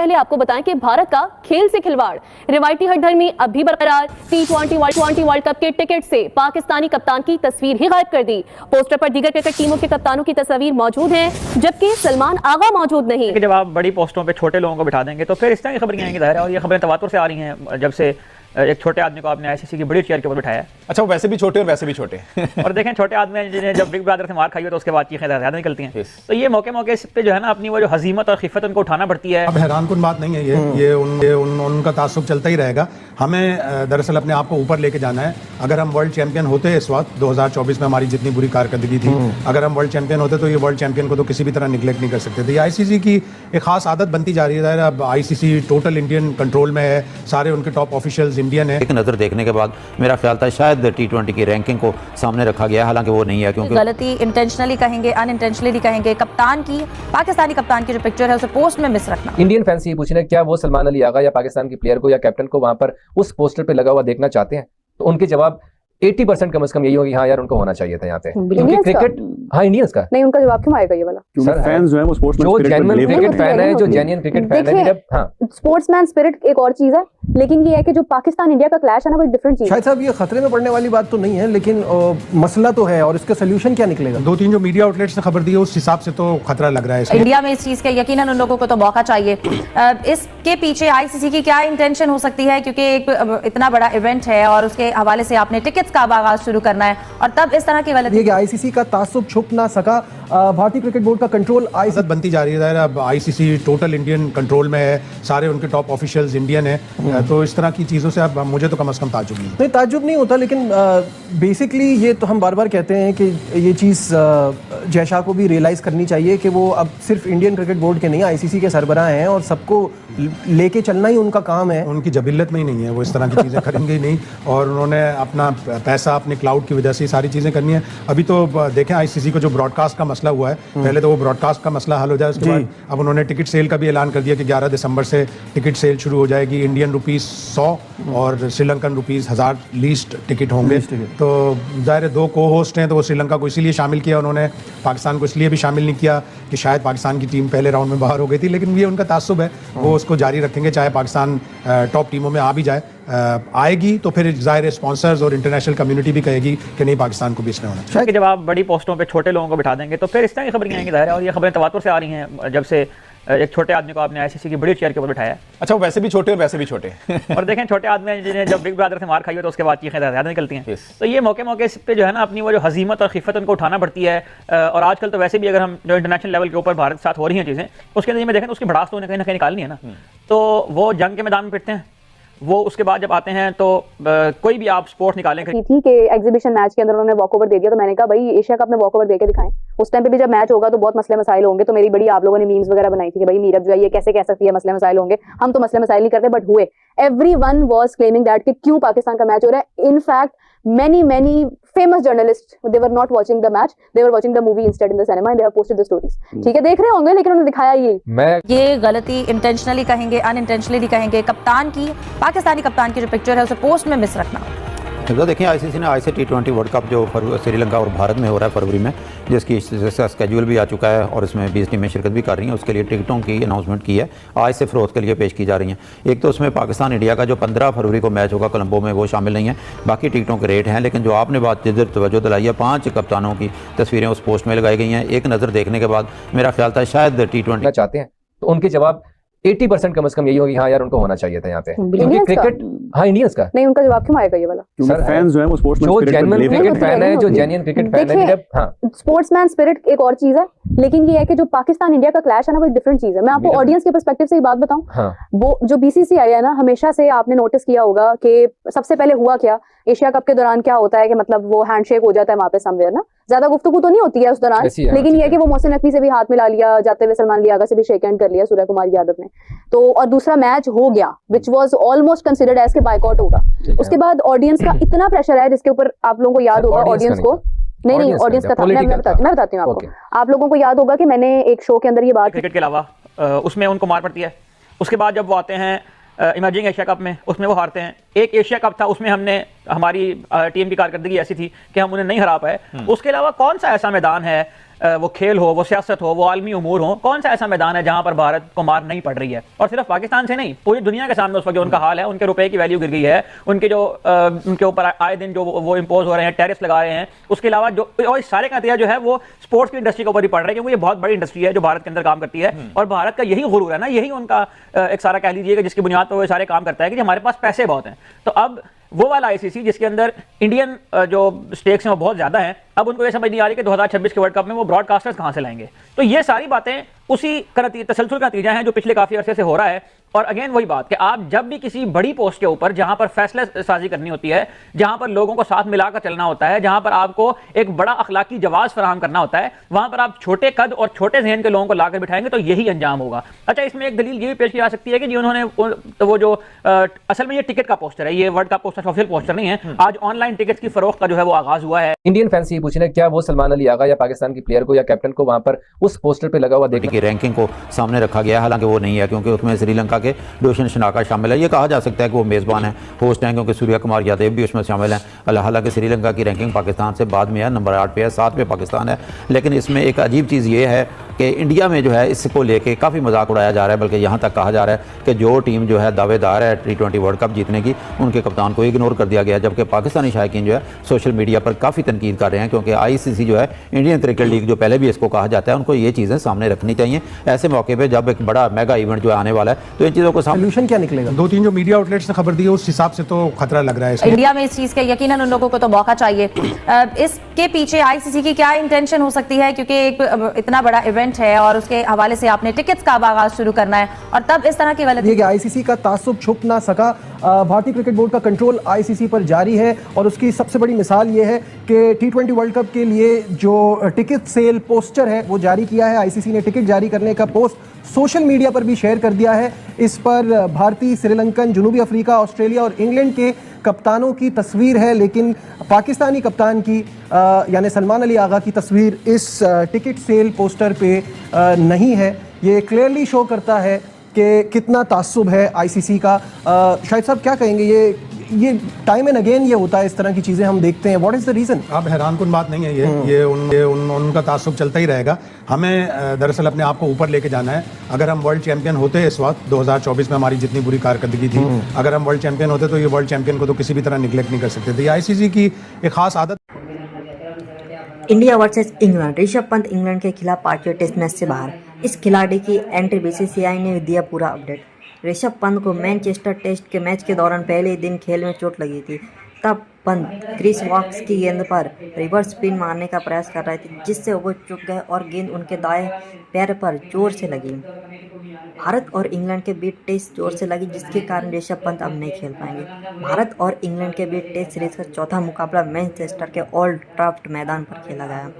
पहले आपको बताएं कि भारत का खेल से खिलवाड़, रिवायती हठधर्मी अब भी बरकरार। T20 वर्ल्ड कप के टिकट से पाकिस्तानी कप्तान की तस्वीर ही गायब कर दी। पोस्टर पर दीगर क्रिकेट टीमों के कप्तानों की तस्वीर मौजूद है, जबकि सलमान आगा मौजूद नहीं। जब आप बड़ी पोस्टों पे छोटे लोगों को बिठा देंगे तो फिर इस तरह की खबरें आएंगी ज़ाहिर है, और ये खबरें तवातुर से आ रही हैं जब से एक छोटे आदमी को आपने आईसीसी की बड़ी चेयर के ऊपर बिठाया है। अच्छा, वो वैसे भी छोटे और वैसे भी छोटे और देखें छोटे आदमी जिन्हें जब बिग ब्रदर से मार खाई हो तो उसके बाद चीखें ज़्यादा निकलती हैं। तो ये मौके पे जो है ना अपनी वो जो हजीमत और खिफत उनको उठाना पड़ती है। अब हैरानकुन बात नहीं है ये उनका तासुब चलता ही रहेगा। हमें दरअसल अपने आप को ऊपर लेके जाना है। अगर हम वर्ल्ड चैंपियन होते इस वक्त 2024 में हमारी जितनी बुरी कारकर्दगी थी, अगर हम वर्ल्ड चैंपियन होते तो ये वर्ल्ड चैंपियन को तो किसी भी तरह निगलेक्ट नहीं कर सकते थे। ये आईसीसी की एक खास आदत बनती जा रही है। अब आईसीसी टोटल इंडियन कंट्रोल में है, सारे उनके टॉप ऑफिशियल्स इंडियन है। एक नज़र देखने के बाद मेरा ख्याल था शायद T20 की रैंकिंग को सामने रखा गया, हालांकि वो नहीं है। क्योंकि गलती इंटेंशनली कहेंगे, अनइंटेंशनली कहेंगे, कप्तान की, पाकिस्तानी कप्तान की जो पिक्चर है उसे पोस्ट में मिस रखना। इंडियन फैंस ये पूछ रहे हैं क्या वो सलमान अली आगा या पाकिस्तान के प्लेयर को या कैप्टन को वहां पर उस पोस्टर पे लगा हुआ देखना चाहते हैं? तो उनके जवाब 80% कम से कम यही होगी, हाँ यार उनको होना चाहिए था यहाँ पे। क्योंकि क्रिकेट, हाँ इंडियंस का नहीं, उनका जवाब क्यों आएगा ये वाला? सर फैंस जो है वो स्पोर्ट्समैन जो जेन्युइन क्रिकेट फैन है, जो जेन्युइन क्रिकेट फैन है। हाँ, स्पोर्ट्समैन स्पिरिट एक और चीज है, लेकिन ये है कि जो पाकिस्तान इंडिया का क्लैश है ना वो एक डिफरेंट चीज है। शायद साहब ये खतरे में पड़ने वाली बात तो नहीं है, लेकिन मसला तो है और इसका सोल्यूशन क्या निकलेगा? 2-3 जो मीडिया आउटलेट्स ने खबर दी है उस हिसाब से तो खतरा लग रहा है। इंडिया में इस चीज के यकीनन उन लोगों को तो मौका चाहिए। इसके पीछे आईसीसी की क्या इंटेंशन हो सकती है? क्योंकि एक इतना बड़ा इवेंट है और उसके हवाले से आपने टिकट्स का आगाज शुरू करना है और तब इस तरह की गलती। आईसीसी का तासुब छुप ना सका, भारतीय क्रिकेट बोर्ड का कंट्रोल आदत बनती जा रही है। अब आईसीसी टोटल इंडियन कंट्रोल में है, सारे उनके टॉप ऑफिशियल्स इंडियन है। तो इस तरह की चीज़ों से अब मुझे तो कम से कम ताज्जुब नहीं ताज्जुब नहीं होता। लेकिन बेसिकली ये तो हम बार बार कहते हैं कि ये चीज़ जयशाह को भी रियलाइज़ करनी चाहिए कि वो अब सिर्फ इंडियन क्रिकेट बोर्ड के नहीं, आईसीसी के सरबराह हैं और सबको लेके चलना ही उनका काम है। उनकी जबिल्लत में ही नहीं है, वो इस तरह की चीज़ें करेंगे ही नहीं। और उन्होंने अपना पैसा अपने क्लाउड की वजह से सारी चीज़ें करनी है। अभी तो देखें आईसीसी को जो ब्रॉडकास्ट का मसला हुआ है, पहले तो वो ब्रॉडकास्ट का मसला हल हो जाए, उसके बाद अब उन्होंने टिकट सेल का भी ऐलान कर दिया कि 11 दिसंबर से टिकट सेल शुरू हो जाएगी। इंडियन रुपीज़ 100 और श्रीलंकन रुपीज़ 1000 लीस्ट टिकट होंगे। तो ज़ाहिर 2 को होस्ट हैं, तो वो श्रीलंका को इसीलिए शामिल किया उन्होंने, पाकिस्तान को इसलिए भी शामिल नहीं किया कि शायद पाकिस्तान की टीम पहले राउंड में बाहर हो गई थी। लेकिन ये उनका तासुब है, वो उसको जारी रखेंगे चाहे पाकिस्तान टॉप टीमों में आ भी जाए। आएगी तो फिर ज़ाहिर स्पॉन्सर्स और इंटरनेशनल कम्युनिटी भी कहेगी कि नहीं, पाकिस्तान को भी इसमें होना चाहिए। जब आप बड़ी पोस्टों पे छोटे लोगों को बिठा देंगे तो फिर इस तरह की खबरें आएंगी ज़ाहिर है, और ये खबरें तवातुर से आ रही हैं जब से एक छोटे आदमी को आपने आईसीसी की बड़ी चेयर के ऊपर बिठाया है। अच्छा, वो वैसे भी छोटे और वैसे भी छोटे और देखें छोटे आदमी जिन्हें जब बिग ब्रदर से मार खाई हो तो उसके बाद चीखें ज़्यादा निकलती हैं। तो ये मौके पे जो है ना अपनी वो जो हजीमत और खिफत उनको उठाना पड़ती है। और आजकल तो वैसे भी अगर हम जो इंटरनेशनल लेवल के ऊपर भारत के साथ हो रही हैं चीज़ें, उसके अंदर में देखें तो उसकी भड़ास तो उन्हें कहीं ना कहीं निकालनी है ना। तो वो जंग के मैदान में पिटते हैं, वो उसके बाद जब आते हैं तो कोई भी आप स्पोर्ट निकालें थी कि एग्जीबिशन मैच के अंदर उन्होंने वॉकओवर दे दिया। तो मैंने कहा भाई एशिया कप में वॉकओवर देके दिखाएं। उस टाइम पे भी जब मैच होगा तो बहुत मसले मसाइल होंगे। तो मेरी बड़ी आप लोगों ने मीम्स वगैरह बनाई थी कि भाई मीरब जो है ये कैसे कह सकती है मसले मसाइल होंगे। हम तो मसले मसाइल नहीं करते, बट हुए। एवरीवन वाज क्लेमिंग दैट कि क्यों पाकिस्तान का मैच हो रहा है। In fact many famous journalists, they were not watching the match, they were watching the movie instead in the cinema and they have posted the stories. ठीक है, देख रहे होंगे लेकिन उन्होंने दिखाया ये गलती इंटेंशनली कहेंगे, अनइंटेंशनली कहेंगे, कप्तान की, पाकिस्तानी कप्तान की जो पिक्चर है उसे पोस्ट में मिस रखना। तो देखिए आईसीसी ने ICC T20 वर्ल्ड कप जो श्रीलंका और भारत में हो रहा है फरवरी में, जिसकी स्केड्यूल भी आ चुका है और इसमें 20 टीमें शिरकत भी कर रही हैं, उसके लिए टिकटों की अनाउंसमेंट की है, आज से फ़रोख्त के लिए पेश की जा रही हैं। एक तो उसमें पाकिस्तान इंडिया का जो 15 फरवरी को मैच होगा कोलंबो में, वो शामिल नहीं है। बाकी टिकटों के रेट हैं, लेकिन जो आपने बात जिधर तवज्जो दिलाई है, 5 कप्तानों की तस्वीरें उस पोस्ट में लगाई गई हैं। एक नज़र देखने के बाद मेरा ख्याल था शायद T20 चाहते हैं, तो उनके जवाब 80% कम से कम यही होगी, हाँ यार उनको होना चाहिए था यहाँ पे। क्योंकि क्रिकेट, हाँ इंडियंस का नहीं, उनका जवाब क्यों आएगा ये वाला? सर फैंस जो है वो जो जेन्युइन क्रिकेट फैन है, जो जेन्युइन क्रिकेट फैन है। हाँ, स्पोर्ट्समैन स्पिरिट एक और चीज है, लेकिन ये है कि जो पाकिस्तान इंडिया का क्लैश है ना वो एक डिफरेंट चीज है। मैं आपको ऑडियंस के पर्सपेक्टिव से एक बात बताऊं, वो जो बीसीसीआई है ना, हमेशा से आपने नोटिस किया होगा कि सबसे पहले हुआ क्या, एशिया कप के दौरान क्या होता है कि मतलब वो हैंडशेक हो जाता है वहां पे समवेयर ना, ज्यादा गुफ्तगू तो नहीं होती है उस दौरान, लेकिन ये है कि वो मोहसिन नकवी से भी हाथ मिला लिया, जाते हुए सलमान अली आगा से भी शेक हैंड कर लिया सूर्य कुमार यादव ने। तो और दूसरा मैच हो गया which was almost considered as के बायकॉट होगा। उसके बाद ऑडियंस का इतना प्रेशर है जिसके ऊपर आप लोगों को याद होगा, ऑडियंस को नहीं ऑडियंस का था, मैं बताती हूँ आपको। आप लोगों को याद होगा कि मैंने एक शो के अंदर ये बात, क्रिकेट के अलावा उसमें उनको मार पड़ती है। उसके बाद जब वो आते हैं इमर्जिंग एशिया कप में, उसमें वो हारते हैं। एक एशिया कप था, उसमें हमारी टीम की कारकर्दगी ऐसी थी कि हम उन्हें नहीं हरा पाए। उसके अलावा कौन सा ऐसा मैदान है वो खेल हो, वो सियासत हो, वो आलमी उमूर हो, कौन सा ऐसा मैदान है जहां पर भारत को मार नहीं पड़ रही है? और सिर्फ पाकिस्तान से नहीं, पूरी दुनिया के सामने उस वक्त जो उनका हाल है, उनके रुपए की वैल्यू गिर गई है, उनके जो उनके ऊपर आए दिन जो वो इम्पोज हो रहे हैं, टैरिफ लगा रहे हैं, उसके अलावा जो और इस सारे का नतीजा जो है वो स्पोर्ट्स की इंडस्ट्री के ऊपर ही पड़ रहा है, क्योंकि ये बहुत बड़ी इंडस्ट्री है जो भारत के अंदर काम करती है। और भारत का यही गुरूर है ना, यही उनका एक सारा कह लीजिएगा जिसकी बुनियाद पर वो सारे काम करता है कि हमारे पास पैसे बहुत हैं। तो अब वो वाला आईसीसी जिसके अंदर इंडियन जो स्टेक्स हैं वो बहुत ज्यादा हैं, अब उनको ये समझ नहीं आ रही कि 2026 के वर्ल्ड कप में वो ब्रॉडकास्टर्स कहां से लाएंगे। तो ये सारी बातें उसी तसलसल का नतीजा है जो पिछले काफी अरसे से हो रहा है। और अगेन वही बात कि आप जब भी किसी बड़ी पोस्ट के ऊपर जहां पर फैसला साजी करनी होती है, जहां पर लोगों को साथ मिलाकर चलना होता है, जहां पर आपको एक बड़ा अखलाकी जवाब फराहम करना होता है, वहां पर आप छोटे कद और छोटे जहन के लोगों को लाकर बिठाएंगे तो यही अंजाम होगा। अच्छा, इसमें एक दलील ये भी पेश की जा सकती है कि जी उन्होंने वो जो असल में ये टिकट का पोस्टर है, ये world cup poster official poster नहीं है, आज ऑनलाइन टिकट की फरोख्त का जो है वो आगाज हुआ है। इंडियन फैंस ये पूछ रहे हैं क्या वो सलमान अली आगा या पाकिस्तान की प्लेयर को या कैप्टन को वहां पर उस पोस्टर पे लगा हुआ देखने की रैंकिंग को सामने रखा गया है, हालांकि वो नहीं है क्योंकि उसमें श्रीलंका के रोशन शनाका शामिल है। ये कहा जा सकता है कि वो मेज़बान है, होस्ट हैं, क्योंकि सूर्य कुमार यादव भी उसमें शामिल हैं। हालांकि श्रीलंका की रैंकिंग पाकिस्तान से बाद में है, नंबर 8 पे है, 7 पे पाकिस्तान है। लेकिन इसमें एक अजीब चीज़ ये है कि इंडिया में जो है इसको लेके काफ़ी मजाक उड़ाया जा रहा है, बल्कि यहाँ तक कहा जा रहा है कि जो टीम जो है दावेदार है T20 वर्ल्ड कप जीतने की, उनके कप्तान को इग्नोर कर दिया गया, जबकि पाकिस्तानी शायकीन जो है सोशल मीडिया पर काफ़ी तनकीद कर रहे हैं, क्योंकि आईसीसी जो है इंडियन क्रिकेट लीग जो पहले भी इसको कहा जाता है, उनको ये चीज़ें सामने रखनी चाहिए। ऐसे मौके पर जब एक बड़ा मेगा इवेंट जो आने वाला है तो इन चीज़ों को सोल्यूशन क्या निकलेगा? 2-3 जो मीडिया आउटलेट्स ने खबर दी है उस हिसाब से तो खतरा लग रहा है इंडिया में इस चीज के यकीनन उन लोगों को तो मौका चाहिए। इसके पीछे आईसीसी की क्या इंटेंशन हो सकती है, क्योंकि एक इतना बड़ा इवेंट है और उसके हवाले से आपने टिकट्स का आगाज शुरू करना है और तब इस तरह की गलती। आईसीसी का तासुब छुप ना सका, भारतीय क्रिकेट बोर्ड का कंट्रोल आईसीसी पर जारी है और उसकी सबसे बड़ी मिसाल ये है कि T20 वर्ल्ड कप के लिए जो टिकट सेल पोस्टर है वो जारी किया है। आईसीसी ने टिकट जारी करने का पोस्ट सोशल मीडिया पर भी शेयर कर दिया है। इस पर भारतीय, श्रीलंकन, जनूबी अफ्रीका, ऑस्ट्रेलिया और इंग्लैंड के कप्तानों की तस्वीर है, लेकिन पाकिस्तानी कप्तान की यानी सलमान अली आगा की तस्वीर इस टिकट सेल पोस्टर पे नहीं है। ये क्लियरली शो करता है कि कितना तासुब है आईसीसी का। शाहिद साहब क्या कहेंगे, ये टाइम एंड अगेन ये होता है, इस तरह की चीज़ें हम देखते हैं, व्हाट इज़ द रीज़न? अब हैरानकुन बात नहीं है ये उनका तासुब चलता ही रहेगा। हमें दरअसल अपने आप को ऊपर लेके जाना है। अगर हम वर्ल्ड चैंपियन होते इस वक्त 2024 में हमारी जितनी बुरी कारकर्दगी थी, अगर हम वर्ल्ड चैंपियन होते तो ये वर्ल्ड चैंपियन को तो किसी भी तरह निगलेक्ट नहीं कर सकते थे। आईसीसी की एक खास आदत। India versus England, Rishabh Pant England के खिलाफ पांचवें टेस्ट मैच से बाहर। इस खिलाड़ी की एंट्री बीसीसीआई ने दिया पूरा अपडेट। ऋषभ पंत को मैनचेस्टर टेस्ट के मैच के दौरान पहले ही दिन खेल में चोट लगी थी। तब पंत क्रिस वॉक्स की गेंद पर रिवर्स स्पिन मारने का प्रयास कर रहे थे, जिससे वो चूक गए और गेंद उनके दाएं पैर पर जोर से लगी। भारत और इंग्लैंड के बीच टेस्ट जोर से लगी, जिसके कारण ऋषभ पंत अब नहीं खेल पाएंगे। भारत और इंग्लैंड के बीच टेस्ट सीरीज का चौथा मुकाबला मैनचेस्टर के ओल्ड ट्रैफर्ड मैदान पर खेला गया।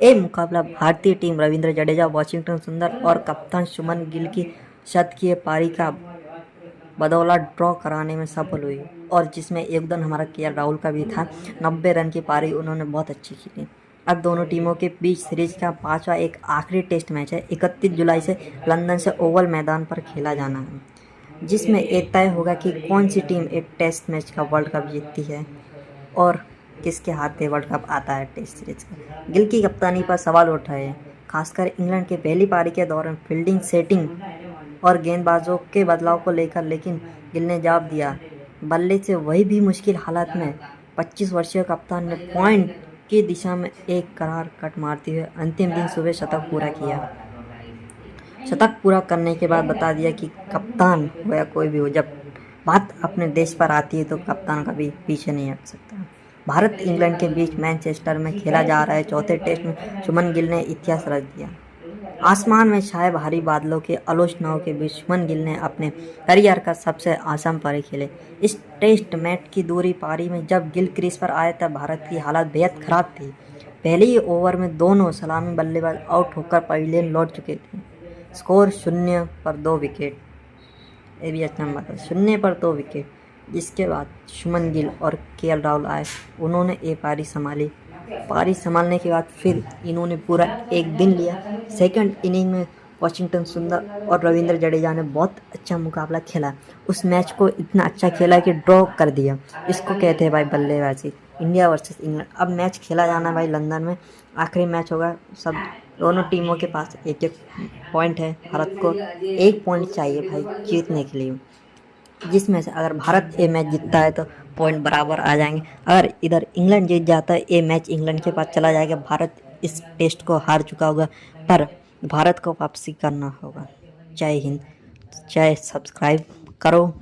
ये मुकाबला भारतीय टीम रविंद्र जडेजा, वाशिंगटन सुंदर और कप्तान शुभमन गिल की शतकीय पारी का बदौलत ड्रॉ कराने में सफल हुई, और जिसमें योगदान हमारा केएल राहुल का भी था। 90 रन की पारी उन्होंने बहुत अच्छी खेली। अब दोनों टीमों के बीच सीरीज का पांचवा एक आखिरी टेस्ट मैच है। 31 जुलाई से लंदन से ओवल मैदान पर खेला जाना है, जिसमें एक तय होगा कि कौन सी टीम एक टेस्ट मैच का वर्ल्ड कप जीतती है और किसके हाथ में वर्ल्ड कप आता है टेस्ट सीरीज का। गिल की कप्तानी पर सवाल उठाए हैं, खासकर इंग्लैंड के पहली पारी के दौरान फील्डिंग, सेटिंग और गेंदबाजों के बदलाव को लेकर, लेकिन गिल ने जवाब दिया बल्ले से वही भी मुश्किल हालात में 25 वर्षीय कप्तान ने पॉइंट की दिशा में एक करार कट मारते हुए अंतिम दिन सुबह शतक पूरा किया। शतक पूरा करने के बाद बता दिया कि कप्तान हो या कोई भी हो, जब बात अपने देश पर आती है तो कप्तान कभी पीछे नहीं हट सकता। भारत इंग्लैंड के बीच मैनचेस्टर में खेला जा रहा है चौथे टेस्ट में शुभमन गिल ने इतिहास रच दिया। आसमान में छाए भारी बादलों के आलोचनाओं के बीच शुभमन गिल ने अपने करियर का सबसे आसान पारी खेले। इस टेस्ट मैच की दूसरी पारी में जब गिल क्रीज पर आए तब भारत की हालत बेहद खराब थी। पहले ही ओवर में दोनों सलामी बल्लेबाज आउट होकर पवेलियन लौट चुके थे। स्कोर 0 पर 2 विकेट, ये भी अच्छा नंबर था, 0 पर 2 विकेट। जिसके बाद शुभमन गिल और केएल राहुल आए, उन्होंने ये पारी संभाली। पारी संभालने के बाद फिर इन्होंने पूरा एक दिन लिया। सेकंड इनिंग में वाशिंगटन सुंदर और रविंद्र जडेजा ने बहुत अच्छा मुकाबला खेला। उस मैच को इतना अच्छा खेला कि ड्रॉ कर दिया। इसको कहते हैं भाई बल्लेबाजी। इंडिया वर्सेस इंग्लैंड, अब मैच खेला जाना भाई लंदन में, आखिरी मैच होगा, सब दोनों टीमों के पास एक एक पॉइंट है। भारत को 1 पॉइंट चाहिए भाई जीतने के लिए, जिसमें से अगर भारत ये मैच जीतता है तो पॉइंट बराबर आ जाएंगे। अगर इधर इंग्लैंड जीत जाता है, ये मैच इंग्लैंड के पास चला जाएगा, भारत इस टेस्ट को हार चुका होगा, पर भारत को वापसी करना होगा। जय हिंद, जय, सब्सक्राइब करो।